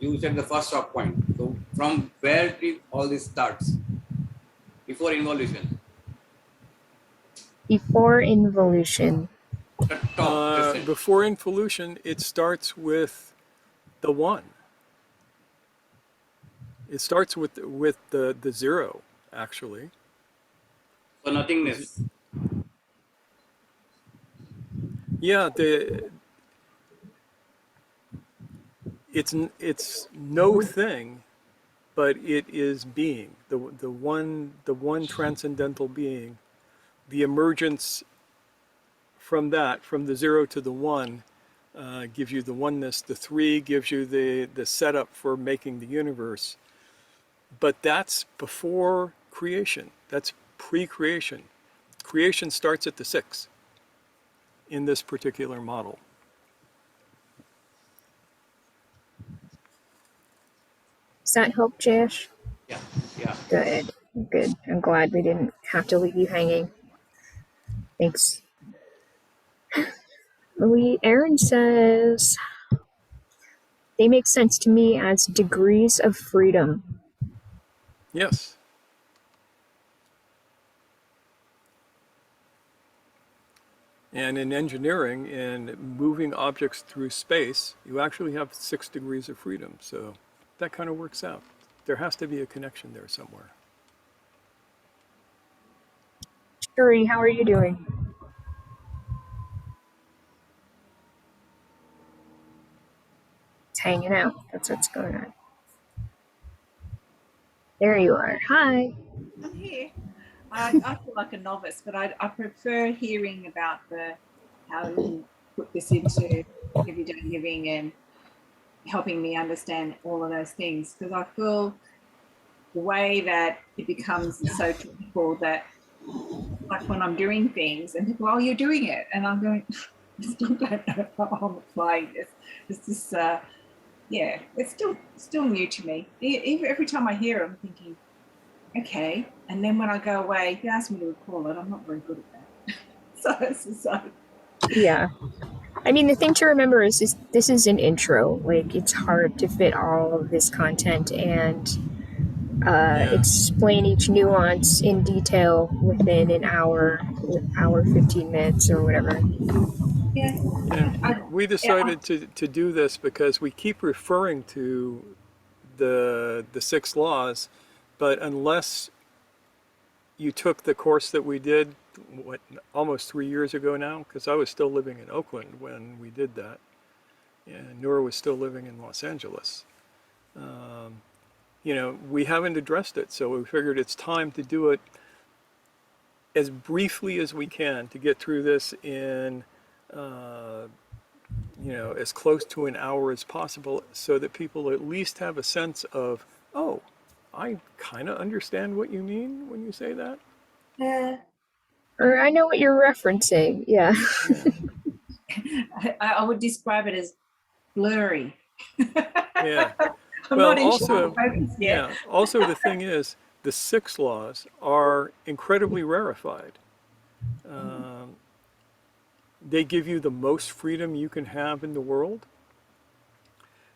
You said the first top point. So from where did all this starts? Before involution. Before involution. The top question. Before involution, it starts with the 1. It starts with the 0, actually. So nothingness. Yeah, it's no thing, but it is being, the one transcendental being. The emergence from the 0 to the 1 gives you the oneness. The 3 gives you the setup for making the universe. But that's before creation. That's pre-creation. Creation starts at the 6 in this particular model. Does that help, Jayesh? Yeah. Yeah. Good. I'm glad we didn't have to leave you hanging. Thanks. Aaron says they make sense to me as degrees of freedom. Yes. And in engineering, in moving objects through space, you actually have 6 degrees of freedom. So that kind of works out. There has to be a connection there somewhere. Shuri, how are you doing? It's hanging out. That's what's going on. There you are. Hi. I'm here. I feel like a novice, but I prefer hearing about how you put this into everyday living and helping me understand all of those things, because I feel the way that it becomes so technical that, like when I'm doing things and people, oh, you're doing it, and I'm going, I still don't know how I'm applying this. It's just, yeah, it's still new to me. Every time I hear it, I'm thinking, okay, and then when I go away, if you ask me to recall it, I'm not very good at that. So Yeah. I mean, the thing to remember is this is an intro. Like, it's hard to fit all of this content and explain each nuance in detail within an hour, 15 minutes, or whatever. yeah, We decided to do this because we keep referring to the 6 laws, but unless you took the course that we did, almost 3 years ago now, because I was still living in Oakland when we did that, and Noor was still living in Los Angeles. We haven't addressed it, so we figured it's time to do it as briefly as we can to get through this in, as close to an hour as possible, so that people at least have a sense of, oh, I kind of understand what you mean when you say that. Or I know what you're referencing. Yeah. I would describe it as blurry. Yeah. I'm Well, not also, focus yet. yeah. Also, the thing is, the 6 laws are incredibly rarefied. They give you the most freedom you can have in the world.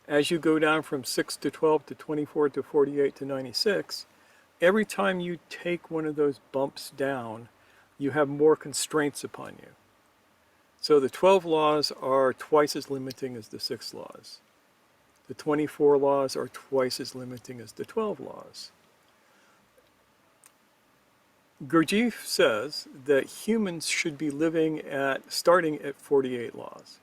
As you go down from 6 to 12 to 24 to 48 to 96, every time you take one of those bumps down, you have more constraints upon you. So the 12 laws are twice as limiting as the 6 laws. The 24 laws are twice as limiting as the 12 laws. Gurdjieff says that humans should be living starting at 48 laws.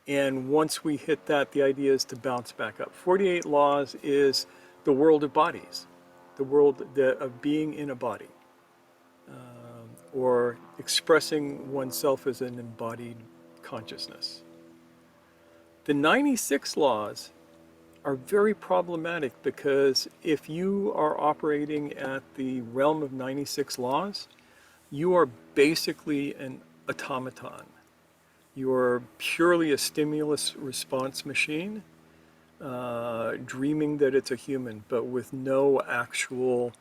And once we hit that, the idea is to bounce back up. 48 laws is the world of bodies, the world of being in a body, or expressing oneself as an embodied consciousness. The 96 laws are very problematic because if you are operating at the realm of 96 laws, you are basically an automaton. You are purely a stimulus response machine, dreaming that it's a human, but with no actual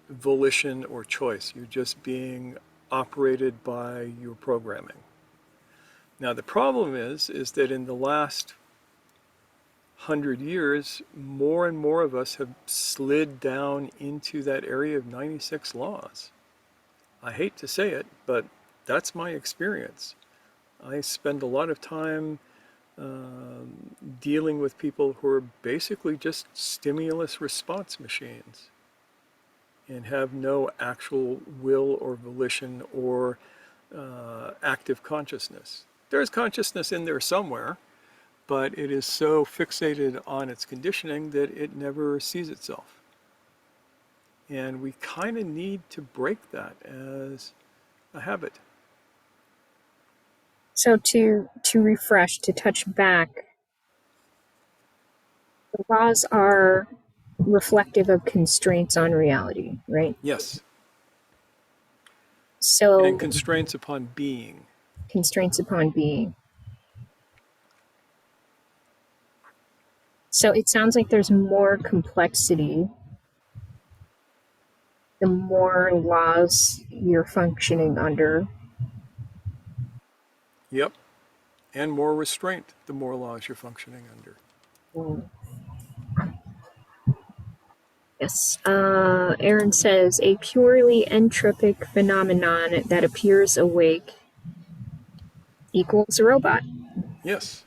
volition or choice. You're just being operated by your programming. Now the problem is that in the last 100 years, more and more of us have slid down into that area of 96 laws. I hate to say it, but that's my experience. I spend a lot of time dealing with people who are basically just stimulus response machines and have no actual will or volition or active consciousness. There's consciousness in there somewhere, but it is so fixated on its conditioning that it never sees itself. And we kind of need to break that as a habit. So to refresh, to touch back, the laws are reflective of constraints on reality, right? Yes. So And constraints upon being. constraints upon being. So it sounds like there's more complexity the more laws you're functioning under. Yep. And more restraint, the more laws you're functioning under. Mm. Yes. Aaron says a purely entropic phenomenon that appears awake equals a robot. Yes.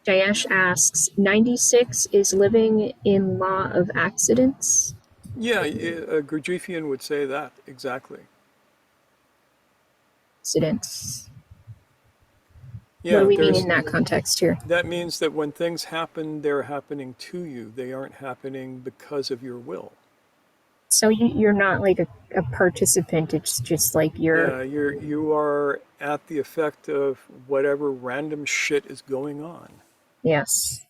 Jayesh asks, 96 is living in law of accidents? Yeah, a Gurdjieffian would say that, exactly. Accidents. What do Yeah, we mean in that context here? that means that when things happen, they're happening to you. They aren't happening because of your will. So you're not like a participant, it's just like you're... Yeah, you are at the effect of whatever random shit is going on. Yes.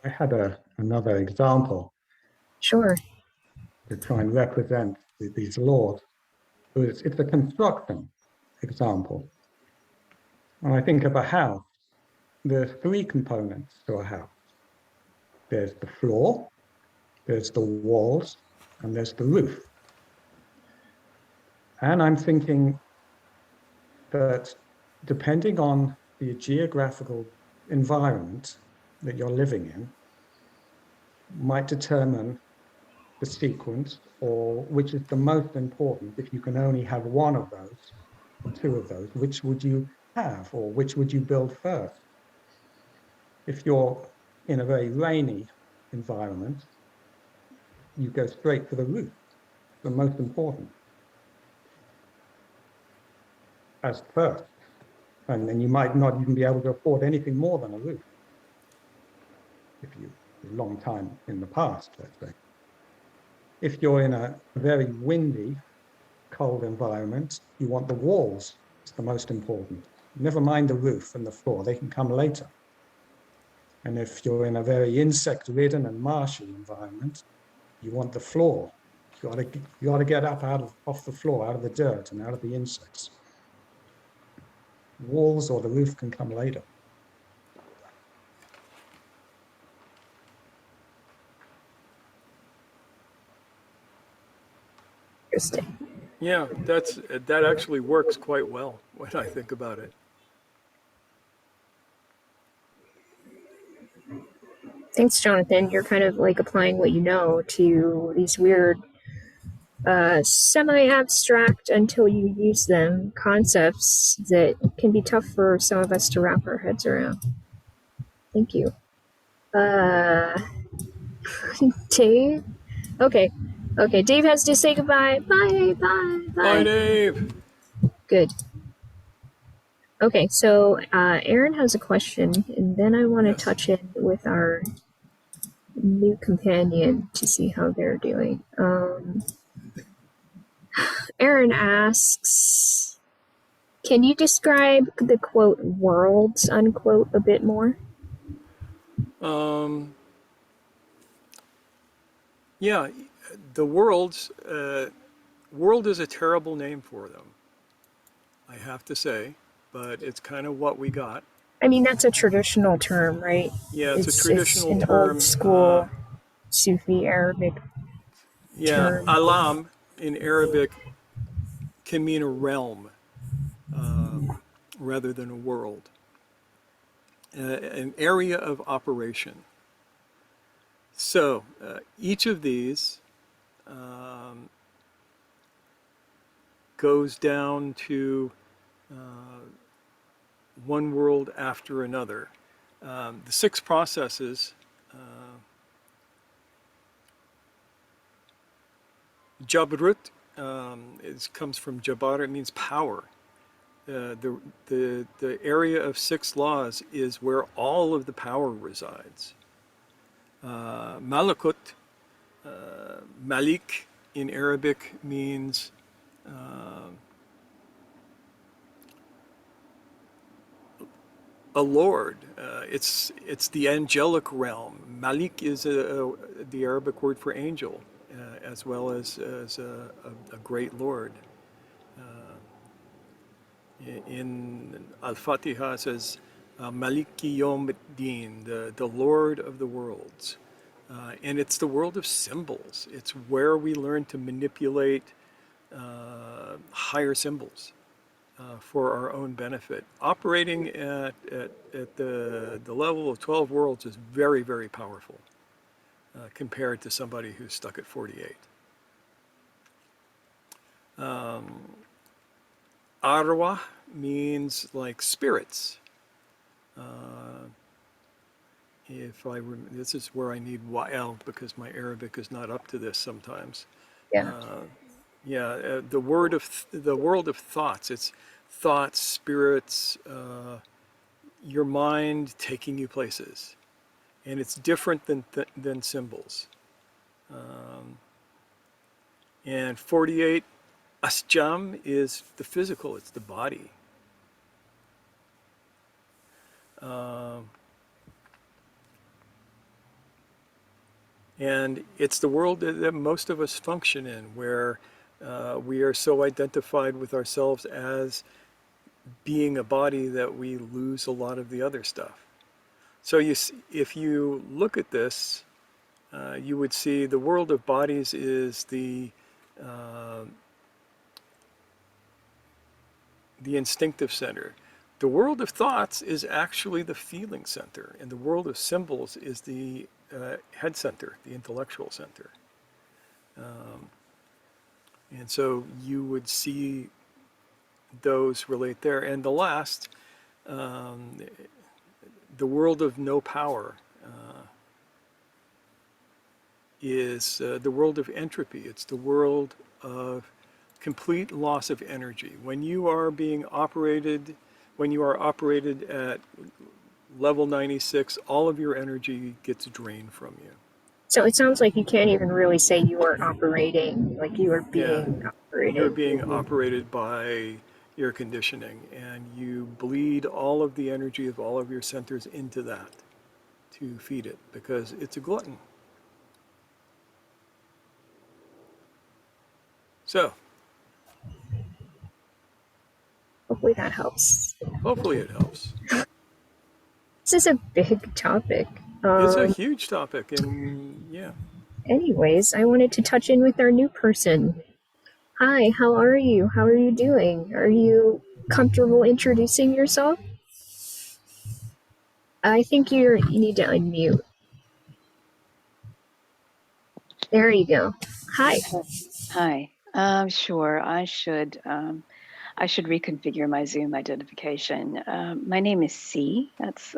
I had another example Sure. to try and represent these laws. It's a construction example. When I think of a house, there's three components to a house. There's the floor, there's the walls, and there's the roof. And I'm thinking that depending on the geographical environment that you're living in, might determine the sequence or which is the most important. If you can only have one of those or two of those, which would you have or which would you build first? If you're in a very rainy environment, you go straight for the roof, the most important, as first. And then you might not even be able to afford anything more than a roof if you a long time in the past, let's say. If you're in a very windy, cold environment, you want the walls. It's the most important. Never mind the roof and the floor, they can come later. And if you're in a very insect-ridden and marshy environment, you want the floor. You ought to get up off the floor, out of the dirt and out of the insects. Walls or the roof can come later. Interesting. Yeah, that actually works quite well when I think about it. Thanks, Jonathan. You're kind of like applying what you know to these weird, semi-abstract until you use them concepts that can be tough for some of us to wrap our heads around. Thank you. Dave? Okay. Okay, Dave has to say goodbye. Bye, bye, bye. Bye, Dave. Good. Okay, so Aaron has a question, and then I want to touch in with our new companion to see how they're doing. Aaron asks, can you describe the quote worlds unquote a bit more? Yeah, the world is a terrible name for them, I have to say, but it's kind of what we got. I mean, that's a traditional term, right? Yeah, it's a It's traditional an term. old school Sufi Arabic Yeah, term. alam in Arabic can mean a realm rather than a world, an area of operation. So each of these goes down to one world after another. The six processes, Jabrut comes from Jabar, it means power. The area of six laws is where all of the power resides. Malakut, Malik in Arabic means a lord. It's the angelic realm. Malik is the Arabic word for angel, as well as a great lord. In Al-Fatiha it says, Maliki Yom Din, the Lord of the worlds. And it's the world of symbols. It's where we learn to manipulate higher symbols for our own benefit. Operating at the level of 12 worlds is very, very powerful compared to somebody who's stuck at 48. Arwah means like spirits. This is where I need Wa'el because my Arabic is not up to this sometimes. Yeah. The world of thoughts. It's thoughts, spirits, your mind taking you places, and it's different than symbols. And 48 Asjam is the physical. It's the body. And it's the world that most of us function in, where we are so identified with ourselves as being a body that we lose a lot of the other stuff. So if you look at this, you would see the world of bodies is the instinctive center. The world of thoughts is actually the feeling center, and the world of symbols is the head center, the intellectual center. And so you would see those relate there. And the last, the world of no power is the world of entropy. It's the world of complete loss of energy. When you are operated at level 96, all of your energy gets drained from you. So it sounds like you can't even really say you are operating, like you are being operated. You're being operated by your conditioning, and you bleed all of the energy of all of your centers into that to feed it, because it's a glutton. So, Hopefully that helps. hopefully it helps. This is a big topic. It's a huge topic, and yeah. Anyways, I wanted to touch in with our new person. Hi, how are you? How are you doing? Are you comfortable introducing yourself? I think you need to unmute. There you go. Hi. Hi. Sure. I should reconfigure my Zoom identification. My name is C. That's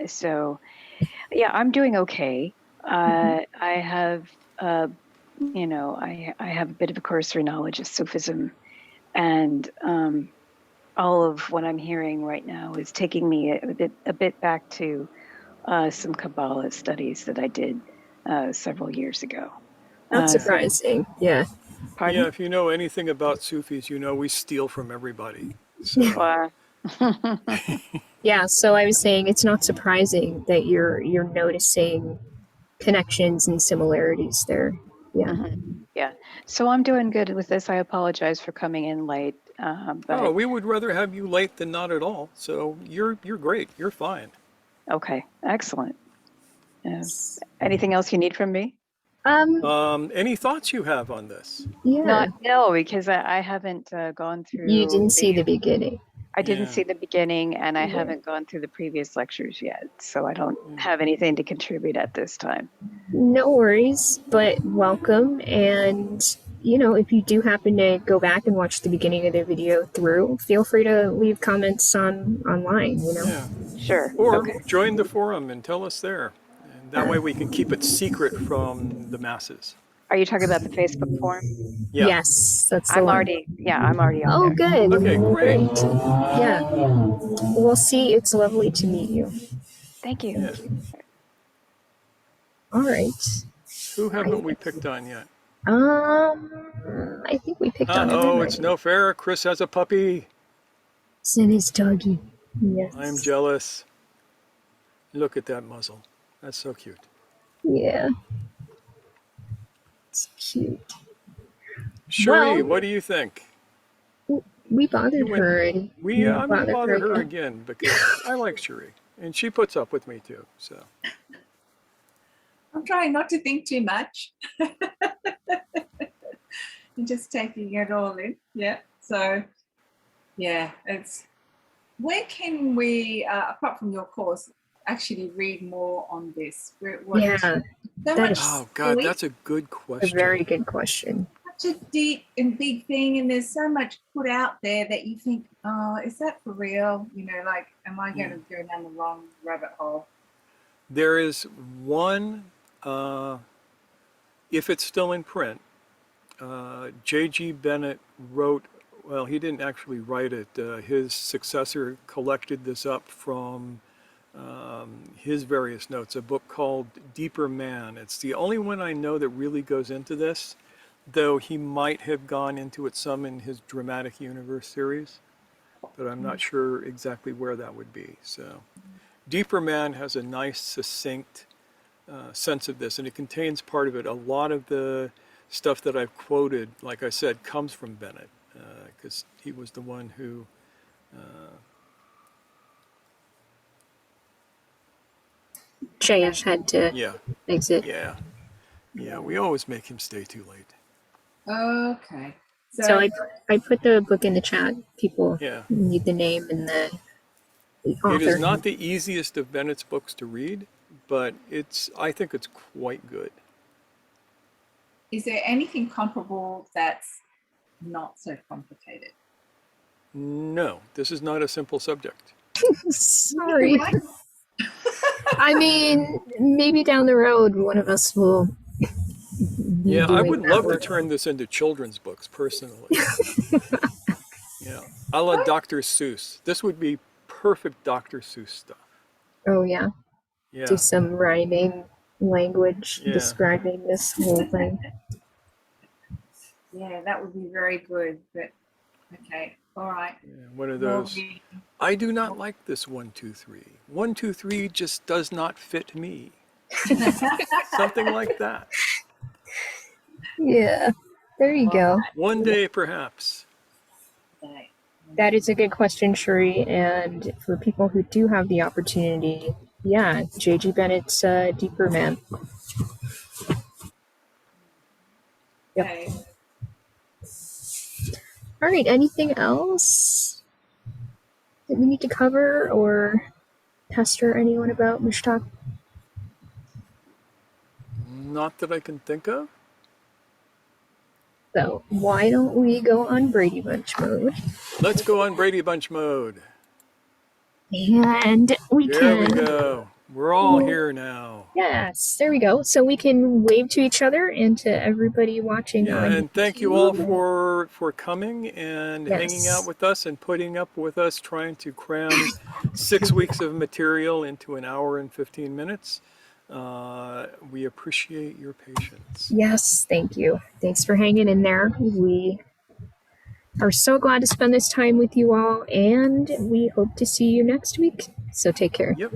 so yeah, I'm doing okay. I have I have a bit of a cursory knowledge of Sufism, and all of what I'm hearing right now is taking me a bit back to some Kabbalah studies that I did several years ago. Not surprising. Yeah. Pardon? Yeah, if you know anything about Sufis, you know we steal from everybody. So. Yeah, so I was saying it's not surprising that you're noticing connections and similarities there. Yeah. Yeah. So I'm doing good with this. I apologize for coming in late. But we would rather have you late than not at all. So you're great. You're fine. Okay, excellent. Anything else you need from me? Any thoughts you have on this? Yeah. No, because I haven't gone through. You didn't see the beginning. I didn't see the beginning, and I haven't gone through the previous lectures yet, so I don't have anything to contribute at this time. No worries, but welcome. And if you do happen to go back and watch the beginning of the video through, feel free to leave comments online. Yeah. Sure. Or join the forum and tell us there. And that way we can keep it secret from the masses. Are you talking about the Facebook forum? Yeah. Yes, that's the I'm one. already on Oh, there. good. Okay, great. Yeah. Well, see, it's lovely to meet you. Thank you. Yeah. All right. Who haven't we picked on yet? I think we picked on him. Oh, it's no fair. Chris has a puppy. It's in his doggy. Yes. I'm jealous. Look at that muzzle. That's so cute. Yeah. It's cute. Cherie, Well, what do you think? we bothered her, and I'm going to bother her again. again because I like Cherie, and she puts up with me too. So I'm trying not to think too much. And just taking it all in. Yeah. So, yeah, it's where can we, apart from your course, actually read more on this? Yeah, so that much. is oh God, that's a good a question. very good question. Such a deep and big thing, and there's so much put out there that you think, oh, is that for real? You know, like, am I going to go down the wrong rabbit hole? There is one, if it's still in print, J.G. Bennett wrote, well, he didn't actually write it. His successor collected this up from his various notes, a book called Deeper Man. It's the only one I know that really goes into this, though he might have gone into it some in his Dramatic Universe series, but I'm not sure exactly where that would be. So Deeper Man has a nice, succinct sense of this, and it contains part of it. A lot of the stuff that I've quoted, like I said, comes from Bennett, because he was the one who JF had to yeah, exit. yeah, we always make him stay too late. Okay. So I put the book in the chat. People Yeah. need the name and the author. It is not the easiest of Bennett's books to read, but I think it's quite good. Is there anything comparable that's not so complicated? No, this is not a simple subject. Sorry. I mean, maybe down the road, one of us will. Yeah, I would love to turn this into children's books, personally. Yeah, a la Dr. Seuss. This would be perfect Dr. Seuss stuff. Oh, yeah. Yeah. Do some rhyming language describing this whole thing. Yeah, that would be very good. But okay, all right. Yeah, one of those. I do not like this 1, 2, 3. 1, 2, 3 just does not fit me. Something like that. Yeah, there you go. One day, perhaps. That is a good question, Shuri. And for people who do have the opportunity, yeah, J.G. Bennett's Deeper Man. Yep. Okay. All right, anything else that we need to cover or pester anyone about, Mushtaq? Not that I can think of. So why don't we go on Brady Bunch mode? Let's go on Brady Bunch mode. And There we go. We're all here now. Yes, there we go. So we can wave to each other and to everybody watching. Yeah, and thank you all for coming and hanging out with us and putting up with us trying to cram 6 weeks of material into an hour and 15 minutes. We appreciate your patience. Yes, thank you. Thanks for hanging in there. We are so glad to spend this time with you all, and we hope to see you next week. So take care. Yep.